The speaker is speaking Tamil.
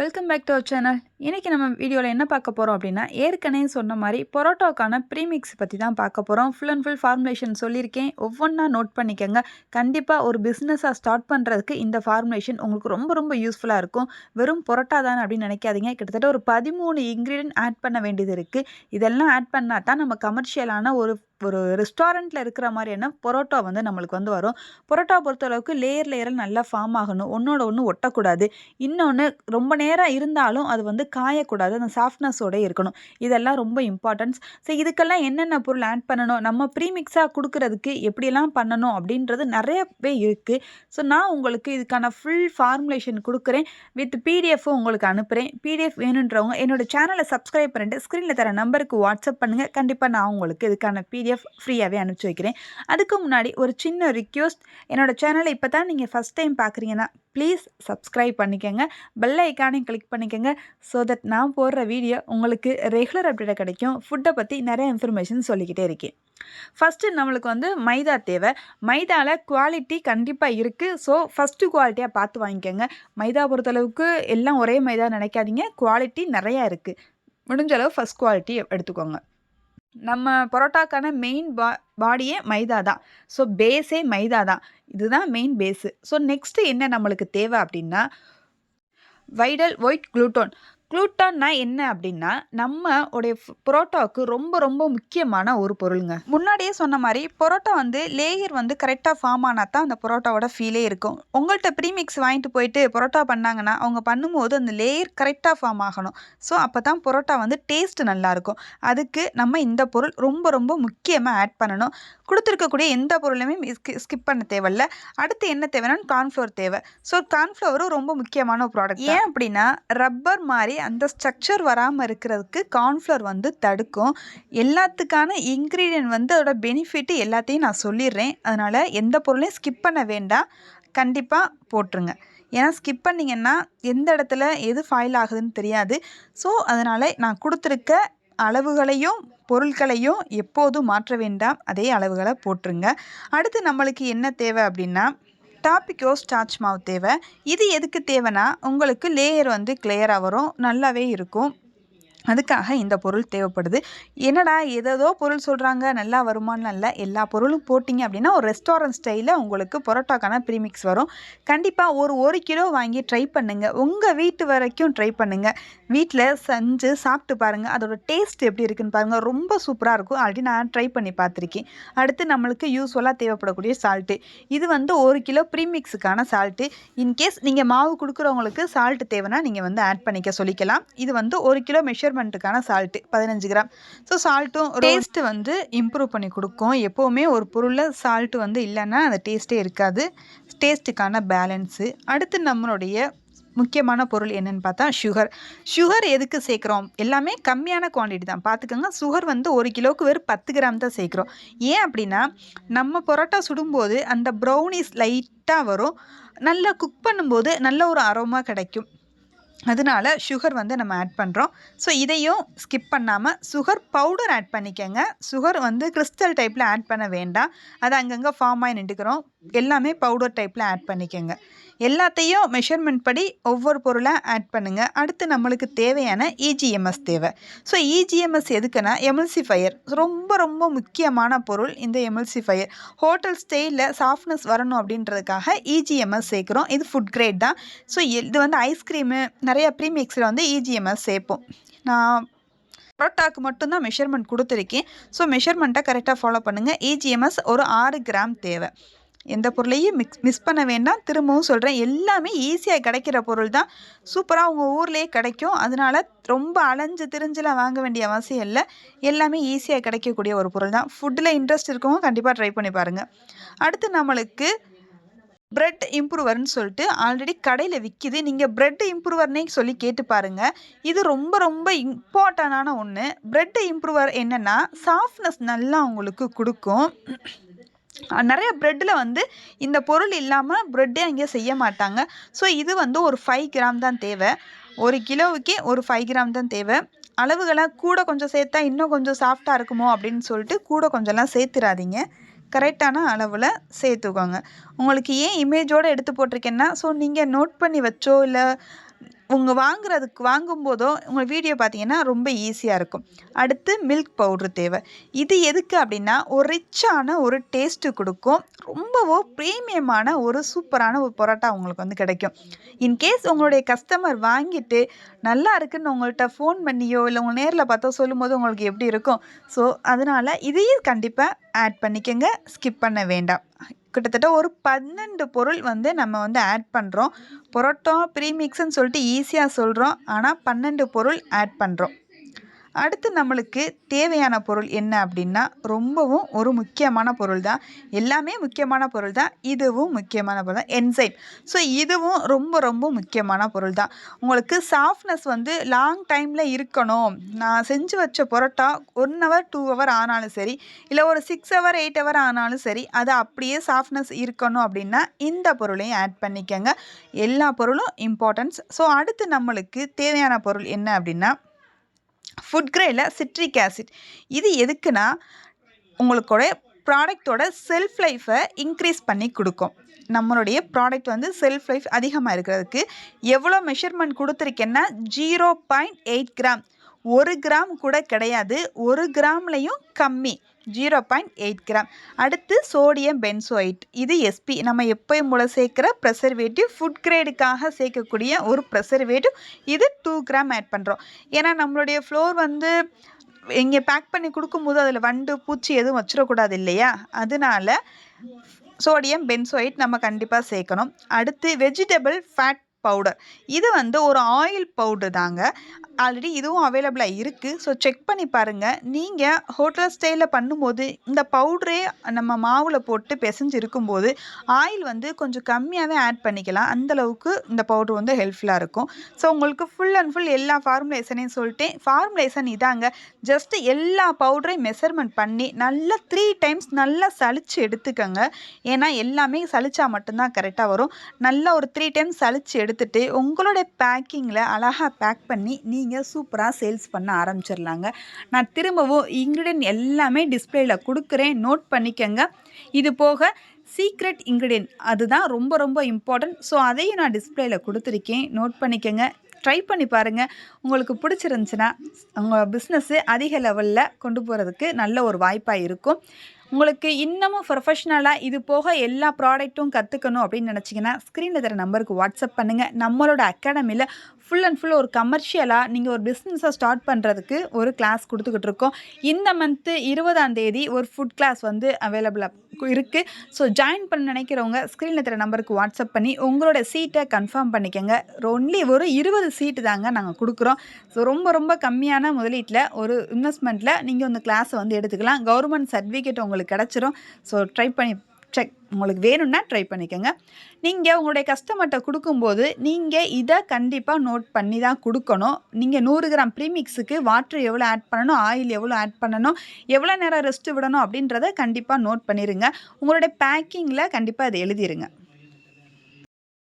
Welcome back to our channel. இன்றைக்கி நம்ம வீடியோவில் என்ன பார்க்க போகிறோம் அப்படின்னா, ஏற்கனவே சொன்ன மாதிரி பரோட்டாவுக்கான ப்ரீமிக்ஸ் பற்றி தான் பார்க்க போகிறோம். ஃபுல் அண்ட் ஃபுல் ஃபார்முலேஷன் சொல்லியிருக்கேன், ஒவ்வொன்றா நோட் பண்ணிக்கோங்க. கண்டிப்பாக ஒரு பிஸ்னஸாக ஸ்டார்ட் பண்ணுறதுக்கு இந்த ஃபார்முலேஷன் உங்களுக்கு ரொம்ப ரொம்ப யூஸ்ஃபுல்லாக இருக்கும். வெறும் பரோட்டா தானே அப்படின்னு நினைக்காதீங்க. கிட்டத்தட்ட ஒரு 13 இன்க்ரீடியன்ட் ஆட் பண்ண வேண்டியது இருக்குது. இதெல்லாம் ஆட் பண்ணால் தான் நம்ம கமர்ஷியலான ஒரு ஒரு ரெஸ்டாரண்ட்டில் இருக்கிற மாதிரியான பரோட்டா வந்து நம்மளுக்கு வந்து வரும். பரோட்டா பொறுத்தளவுக்கு லேயர் லேயரில் நல்லா ஃபார்ம் ஆகணும், ஒன்றோட ஒன்று ஒட்டக்கூடாது. இன்னொன்று ரொம்ப நேரம் இருந்தாலும் அது வந்து காயக்கூடாது, அந்த சாஃப்ட்னஸோடு இருக்கணும். இதெல்லாம் ரொம்ப இம்பார்ட்டன்ஸ். ஸோ இதுக்கெல்லாம் என்னென்ன பொருள் ஆட் பண்ணணும், நம்ம ப்ரீமிக்ஸாக கொடுக்கறதுக்கு எப்படியெல்லாம் பண்ணணும் அப்படின்றது நிறையவே இருக்குது. ஸோ நான் உங்களுக்கு இதுக்கான ஃபுல் ஃபார்முலேஷன் கொடுக்குறேன், வித் பிடிஎஃப்பும் உங்களுக்கு அனுப்புகிறேன். பிடிஎஃப் வேணுன்றவங்க என்னோடய சேனலை சப்ஸ்கிரைப் பண்ணிட்டு ஸ்க்ரீனில் தர நம்பருக்கு வாட்ஸ்அப் பண்ணுங்கள். கண்டிப்பாக நான் உங்களுக்கு இதுக்கான பிடிஎஃப் ஃப்ரீயாகவே அனுப்பிச்சி வைக்கிறேன். அதுக்கு முன்னாடி ஒரு சின்ன ரிக்வெஸ்ட், என்னோடய சேனலை இப்போ தான் நீங்கள் ஃபஸ்ட் டைம் பார்க்குறீங்கன்னா ப்ளீஸ் சப்ஸ்கிரைப் பண்ணிக்கோங்க, பெல் ஐக்கானையும் கிளிக் பண்ணிக்கோங்க. ஸோ தட் நான் போடுற வீடியோ உங்களுக்கு ரெகுலர் அப்டேட்டாக கிடைக்கும். ஃபுட்டை பற்றி நிறைய இன்ஃபர்மேஷன் சொல்லிக்கிட்டே இருக்கேன். ஃபஸ்ட்டு நம்மளுக்கு வந்து மைதா தேவை. மைதாவில் குவாலிட்டி கண்டிப்பாக இருக்குது. ஸோ ஃபஸ்ட்டு குவாலிட்டியாக பார்த்து வாங்கிக்கோங்க. மைதா பொறுத்தளவுக்கு எல்லாம் ஒரே மைதா நினைக்காதீங்க, குவாலிட்டி நிறையா இருக்குது. முடிஞ்ச அளவு ஃபஸ்ட் குவாலிட்டி எடுத்துக்கோங்க. நம்ம பரோட்டாக்கான மெயின் பாடியே மைதா தான். ஸோ பேஸே மைதா தான். இதுதான் மெயின் பேஸு. ஸோ நெக்ஸ்ட்டு என்ன நம்மளுக்கு தேவை அப்படின்னா, வைடல் ஒயிட் குளுட்டோன். குளூட்டான்னா என்ன அப்படின்னா, நம்ம உடைய பரோட்டாவுக்கு ரொம்ப ரொம்ப முக்கியமான ஒரு பொருளுங்க. முன்னாடியே சொன்ன மாதிரி பரோட்டா வந்து லேயர் வந்து கரெக்டாக ஃபார்ம் ஆனால் தான் அந்த பரோட்டாவோட ஃபீலே இருக்கும். உங்கள்கிட்ட ப்ரீமிக்ஸ் வாங்கிட்டு போயிட்டு பரோட்டா பண்ணாங்கன்னா, அவங்க பண்ணும்போது அந்த லேயர் கரெக்டாக ஃபார்ம் ஆகணும். ஸோ அப்போ தான் பரோட்டா வந்து டேஸ்ட் நல்லாயிருக்கும். அதுக்கு நம்ம இந்த பொருள் ரொம்ப ரொம்ப முக்கியமாக ஆட் பண்ணணும். கொடுத்துருக்கக்கூடிய எந்த பொருளுமே ஸ்கிப் பண்ண தேவையில்ல. அடுத்து என்ன தேவைன்னா கார்ன்ஃப்ளவர் தேவை. ஸோ கார்ன்ஃப்ளவரும் ரொம்ப முக்கியமான ஒரு ப்ராடக்ட். ஏன் அப்படின்னா, ரப்பர் மாதிரி அந்த ஸ்ட்ரக்சர் வராமல் இருக்கிறதுக்கு கார்ன்ஃப்ளவர் வந்து தடுக்கும். எல்லாத்துக்கான இன்க்ரீடியன்ட் வந்து அதோட பெனிஃபிட் எல்லாத்தையும் நான் சொல்லிடுறேன். அதனால் எந்த பொருளையும் ஸ்கிப் பண்ண வேண்டாம், கண்டிப்பாக போட்டுருங்க. ஏன்னா ஸ்கிப் பண்ணிங்கன்னா எந்த இடத்துல எது ஃபாயில் ஆகுதுன்னு தெரியாது. ஸோ அதனால் நான் கொடுத்துருக்க அளவுகளையும் பொருட்களையும் எப்போதும் மாற்ற வேண்டாம், அதே அளவுகளை போட்டுருங்க. அடுத்து நம்மளுக்கு என்ன தேவை அப்படின்னா, டாப்பிக்கோ ஸ்டார்ச் மாவு தேவை. இது எதுக்கு தேவைன்னா, உங்களுக்கு லேயர் வந்து கிளியராக வரும், நல்லாவே இருக்கும். அதுக்காக இந்த பொருள் தேவைப்படுது. என்னடா ஏதேதோ பொருள் சொல்கிறாங்க, நல்லா வருமானு இல்லை. எல்லா பொருளும் போட்டிங்க அப்படின்னா ஒரு ரெஸ்டாரண்ட் ஸ்டைலில் உங்களுக்கு பரோட்டாக்கான ப்ரீமிக்ஸ் வரும். கண்டிப்பாக ஒரு 1 கிலோ வாங்கி ட்ரை பண்ணுங்கள். உங்கள் வீட்டு வரைக்கும் ட்ரை பண்ணுங்கள். வீட்டில் செஞ்சு சாப்பிட்டு பாருங்கள், அதோட டேஸ்ட் எப்படி இருக்குன்னு பாருங்கள். ரொம்ப சூப்பராக இருக்கும். ஆல்ரெடி நான் ட்ரை பண்ணி பார்த்துருக்கேன். அடுத்து நம்மளுக்கு யூஸ்வலாக தேவைப்படக்கூடிய சால்ட்டு. இது வந்து 1 கிலோ ப்ரீமிக்ஸுக்கான சால்ட்டு. இன்கேஸ் நீங்கள் மாவு கொடுக்குறவங்களுக்கு சால்ட்டு தேவைன்னா நீங்கள் வந்து ஆட் பண்ணிக்க சொல்லிக்கலாம். இது வந்து 1 கிலோ மெஷர்மெண்ட்டுக்கான சால்ட்டு 15 கிராம். ஸோ சால்ட்டும் டேஸ்ட்டு வந்து இம்ப்ரூவ் பண்ணி கொடுக்கும். எப்போவுமே ஒரு பொருளில் சால்ட்டு வந்து இல்லைன்னா அந்த டேஸ்ட்டே இருக்காது. டேஸ்ட்டுக்கான பேலன்ஸு. அடுத்து நம்மளுடைய முக்கியமான பொருள் என்னென்னு பார்த்தா சுகர். சுகர் எதுக்கு சேர்க்குறோம்? எல்லாமே கம்மியான குவான்டிட்டி தான் பார்த்துக்கோங்க. சுகர் வந்து 1 கிலோவுக்கு வெறும் 10 கிராம் தான் சேர்க்குறோம். ஏன் அப்படின்னா, நம்ம பரோட்டா சுடும்போது அந்த ப்ரௌனிஸ் லைட்டாக வரும். நல்லா குக் பண்ணும்போது நல்ல ஒரு அரோமா கிடைக்கும். அதனால சுகர் வந்து நம்ம ஆட் பண்ணுறோம். ஸோ இதையும் ஸ்கிப் பண்ணாமல் சுகர் பவுடர் ஆட் பண்ணிக்கோங்க. சுகர் வந்து கிறிஸ்டல் டைப்பில் ஆட் பண்ண வேண்டாம், அது அங்கங்கே ஃபார்ம் ஆகி நின்றுக்கிறோம். எல்லாமே பவுடர் டைப்பில் ஆட் பண்ணிக்கோங்க. எல்லாத்தையும் மெஷர்மெண்ட் படி ஒவ்வொரு பொருளாக ஆட் பண்ணுங்கள். அடுத்து நம்மளுக்கு தேவையான இஜிஎம்எஸ் தேவை. ஸோ இஜிஎம்எஸ் எதுக்குன்னா எமல்சிஃபையர். ரொம்ப ரொம்ப முக்கியமான பொருள் இந்த எமல்சிஃபையர். ஹோட்டல் ஸ்டைலில் சாஃப்ட்னஸ் வரணும் அப்படின்றதுக்காக இஜிஎம்எஸ் சேர்க்குறோம். இது ஃபுட் கிரேட் தான். ஸோ இது வந்து ஐஸ்கிரீமு நிறைய ப்ரீமிக்ஸில் வந்து இஜிஎம்எஸ் சேர்ப்போம். நான் பரோட்டாவுக்கு மட்டும்தான் மெஷர்மெண்ட் கொடுத்துருக்கேன். ஸோ மெஷர்மெண்ட்டை கரெக்டாக ஃபாலோ பண்ணுங்கள். இஜிஎம்எஸ் ஒரு 6 கிராம் தேவை. எந்த பொருளையும் மிஸ் பண்ண வேண்டாம். திரும்பவும் சொல்கிறேன், எல்லாமே ஈஸியாக கிடைக்கிற பொருள் தான். சூப்பராக உங்கள் ஊர்லேயே கிடைக்கும். அதனால் ரொம்ப அலைஞ்சு திரிஞ்செலாம் வாங்க வேண்டிய அவசியம் இல்லை. எல்லாமே ஈஸியாக கிடைக்கக்கூடிய ஒரு பொருள் தான். ஃபுட்டில் இன்ட்ரெஸ்ட் இருக்கவங்க கண்டிப்பாக ட்ரை பண்ணி பாருங்கள். அடுத்து நம்மளுக்கு பிரெட் இம்ப்ரூவர்னு சொல்லிட்டு ஆல்ரெடி கடையில் விற்கிது. நீங்கள் பிரெட் இம்ப்ரூவர்னே சொல்லி கேட்டு பாருங்கள். இது ரொம்ப ரொம்ப இம்பார்ட்டண்டான ஒன்று. பிரெட் இம்ப்ரூவர் என்னென்னா சாஃப்ட்னஸ் நல்லா உங்களுக்கு கொடுக்கும். நிறைய ப்ரெட்டில் வந்து இந்த பொருள் இல்லாமல் ப்ரெட்டே அங்கே செய்ய மாட்டாங்க. ஸோ இது வந்து ஒரு 5 கிராம் தான் தேவை. 1 கிலோவுக்கே ஒரு 5 கிராம் தான் தேவை. அளவுகளை கூட கொஞ்சம் சேர்த்தா இன்னும் கொஞ்சம் சாஃப்டாக இருக்குமோ அப்படின்னு சொல்லிட்டு கூட கொஞ்சம்லாம் சேர்த்துறாதீங்க. கரெக்டான அளவில் சேர்த்துக்கோங்க. உங்களுக்கு ஏன் இமேஜோடு எடுத்து போட்டிருக்கேன்னா, ஸோ நீங்கள் நோட் பண்ணி வச்சோ இல்லை வாங்கும்போதோ உங்கள் வீடியோ பார்த்தீங்கன்னா ரொம்ப ஈஸியாக இருக்கும். அடுத்து மில்க் பவுட்ரு தேவை. இது எதுக்கு அப்படின்னா ஒரு ரிச்சான ஒரு டேஸ்ட்டு கொடுக்கும். ரொம்பவோ ப்ரீமியமான ஒரு சூப்பரான ஒரு பரோட்டா உங்களுக்கு வந்து கிடைக்கும். இன்கேஸ் உங்களுடைய கஸ்டமர் வாங்கிட்டு நல்லா இருக்குன்னு உங்கள்கிட்ட ஃபோன் பண்ணியோ இல்லை உங்கள் நேரில் பார்த்தோ சொல்லும்போது உங்களுக்கு எப்படி இருக்கும்? ஸோ அதனால் இதையும் கண்டிப்பாக ஆட் பண்ணிக்கங்க. ஸ்கிப் பண்ண வேண்டாம். கிட்டத்தட்ட ஒரு 12 பொருள் வந்து நம்ம வந்து ஆட் பண்ணுறோம். பரோட்டா ப்ரீமிக்ஸ்ன்னு சொல்லிட்டு ஈஸியாக சொல்கிறோம். ஆனால் 12 பொருள் ஆட் பண்ணுறோம். அடுத்து நம்மளுக்கு தேவையான பொருள் என்ன அப்படின்னா ரொம்பவும் ஒரு முக்கியமான பொருள் தான். எல்லாமே முக்கியமான பொருள் தான். இதுவும் முக்கியமான பொருள் தான். என்சைம். ஸோ இதுவும் ரொம்ப ரொம்ப முக்கியமான பொருள் தான். உங்களுக்கு சாஃப்ட்னஸ் வந்து லாங் டைமில் இருக்கணும். நான் செஞ்சு வச்ச பரோட்டா 1 ஹவர் 2 ஹவர் ஆனாலும் சரி, இல்லை ஒரு 6 ஹவர் 8 ஹவர் ஆனாலும் சரி, அது அப்படியே சாஃப்ட்னஸ் இருக்கணும் அப்படின்னா இந்த பொருளையும் ஆட் பண்ணிக்கங்க. எல்லா பொருளும் இம்பார்ட்டன்ஸ். ஸோ அடுத்து நம்மளுக்கு தேவையான பொருள் என்ன அப்படின்னா ஃபுட் கிரேடில் சிட்ரிக் ஆசிட். இது எதுக்குன்னா உங்களுடைய ப்ராடக்டோட செல்ஃப் லைஃப்பை இன்க்ரீஸ் பண்ணி கொடுக்கும். நம்மளுடைய ப்ராடக்ட் வந்து செல்ஃப் லைஃப் அதிகமாக இருக்கிறதுக்கு எவ்வளோ மெஷர்மெண்ட் கொடுத்துருக்கேன்னா 0.8 கிராம். 1 கிராம் கூட கிடையாது. 1 கிராம்லையும் கம்மி. 0.8 கிராம். அடுத்து சோடியம் பென்சோயிட். இது எஸ்பி. நம்ம எப்பயும் போல சேர்க்குற ப்ரெசர்வேட்டிவ். ஃபுட் கிரேடுக்காக சேர்க்கக்கூடிய ஒரு ப்ரெசர்வேட்டிவ். இது 2 கிராம் ஆட் பண்ணுறோம். ஏன்னா நம்மளுடைய ஃப்ளோர் வந்து இங்கே பேக் பண்ணி கொடுக்கும்போது அதில் வண்டு பூச்சி எதுவும் வச்சிடக்கூடாது இல்லையா? அதனால சோடியம் பென்சோயிட் நம்ம கண்டிப்பாக சேர்க்கணும். அடுத்து வெஜிடபிள் ஃபேட் பவுடர். இது வந்து ஒரு ஆயில் பவுடர் தாங்க. ஆல்ரெடி இதுவும் அவைலபிளாக இருக்குது. ஸோ செக் பண்ணி பாருங்கள். நீங்கள் ஹோட்டல் ஸ்டைலில் பண்ணும்போது இந்த பவுடரே நம்ம மாவில் போட்டு பிசைஞ்சு இருக்கும்போது ஆயில் வந்து கொஞ்சம் கம்மியாகவே ஆட் பண்ணிக்கலாம். அந்தளவுக்கு இந்த பவுட்ரு வந்து ஹெல்ப்ஃபுல்லாக இருக்கும். ஸோ உங்களுக்கு ஃபுல் அண்ட் ஃபுல் எல்லா ஃபார்முலேஷனையும் சொல்லிட்டேன். ஃபார்முலேஷன் இதாங்க. ஜஸ்ட்டு எல்லா பவுடரையும் மெஷர்மெண்ட் பண்ணி நல்லா 3 டைம்ஸ் நல்லா சலிச்சு எடுத்துக்கோங்க. ஏன்னா எல்லாமே சலிச்சா மட்டும்தான் கரெக்டாக வரும். நல்லா ஒரு 3 டைம்ஸ் சலிச்சு எடுத்துட்டு உங்களுடைய பேக்கிங்கில் அழகாக பேக் பண்ணி நீங்கள் சூப்பராக சேல்ஸ் பண்ண ஆரம்பிச்சிடலாங்க. நான் திரும்பவும் இன்க்ரீடியன்ட் எல்லாமே டிஸ்பிளேயில் கொடுக்குறேன். நோட் பண்ணிக்கங்க. இது போக சீக்ரெட் இன்க்ரீடியன்ட் அதுதான் ரொம்ப ரொம்ப இம்பார்ட்டன்ட். ஸோ அதையும் நான் டிஸ்பிளேயில் கொடுத்துருக்கேன். நோட் பண்ணிக்கங்க. ட்ரை பண்ணி பாருங்கள். உங்களுக்கு பிடிச்சிருந்துச்சுன்னா உங்கள் பிஸ்னஸ்ஸு அதிக லெவலில் கொண்டு போகிறதுக்கு நல்ல ஒரு வாய்ப்பாக இருக்கும். உங்களுக்கு இன்னமும் ப்ரொஃபஷ்னலாக இது போக எல்லா ப்ராடக்ட்டும் கற்றுக்கணும் அப்படின்னு நினச்சிங்கன்னா ஸ்க்ரீனில் தர நம்பருக்கு வாட்ஸ்அப் பண்ணுங்கள். நம்மளோட அகாடமியில் ஃபுல் அண்ட் ஃபுல் ஒரு கமர்ஷியலாக நீங்கள் ஒரு பிஸ்னஸை ஸ்டார்ட் பண்ணுறதுக்கு ஒரு கிளாஸ் கொடுத்துக்கிட்டு இருக்கோம். இந்த மந்த்து 20ஆம் தேதி ஒரு ஃபுட் கிளாஸ் வந்து அவைலபிளாக இருக்குது. ஸோ ஜாயின் பண்ண நினைக்கிறவங்க ஸ்க்ரீனில் தர நம்பருக்கு வாட்ஸ்அப் பண்ணி உங்களோட சீட்டை கன்ஃபார்ம் பண்ணிக்கோங்க. ஒன்லி ஒரு 20 சீட்டு தாங்க நாங்கள் கொடுக்குறோம். ஸோ ரொம்ப ரொம்ப கம்மியான முதலீட்டில் ஒரு இன்வெஸ்ட்மெண்ட்டில் நீங்கள் இந்த கிளாஸை வந்து எடுத்துக்கலாம். கவர்மெண்ட் சர்டிஃபிகேட் உங்களுக்கு கிடச்சிரும். ஸோ ட்ரை பண்ணி உங்களுக்கு வேணும்னா ட்ரை பண்ணிக்கோங்க. நீங்கள் உங்களுடைய கஸ்டமர்கிட்ட கொடுக்கும்போது நீங்கள் இதை கண்டிப்பாக நோட் பண்ணி தான் கொடுக்கணும். நீங்கள் 100 கிராம் ப்ரீமிக்ஸுக்கு வாட்டர் எவ்வளோ ஆட் பண்ணணும், ஆயில் எவ்வளோ ஆட் பண்ணணும், எவ்வளோ நேரம் ரெஸ்ட்டு விடணும் அப்படின்றத கண்டிப்பாக நோட் பண்ணிடுங்க. உங்களுடைய பேக்கிங்கில் கண்டிப்பாக அதை எழுதிடுங்க.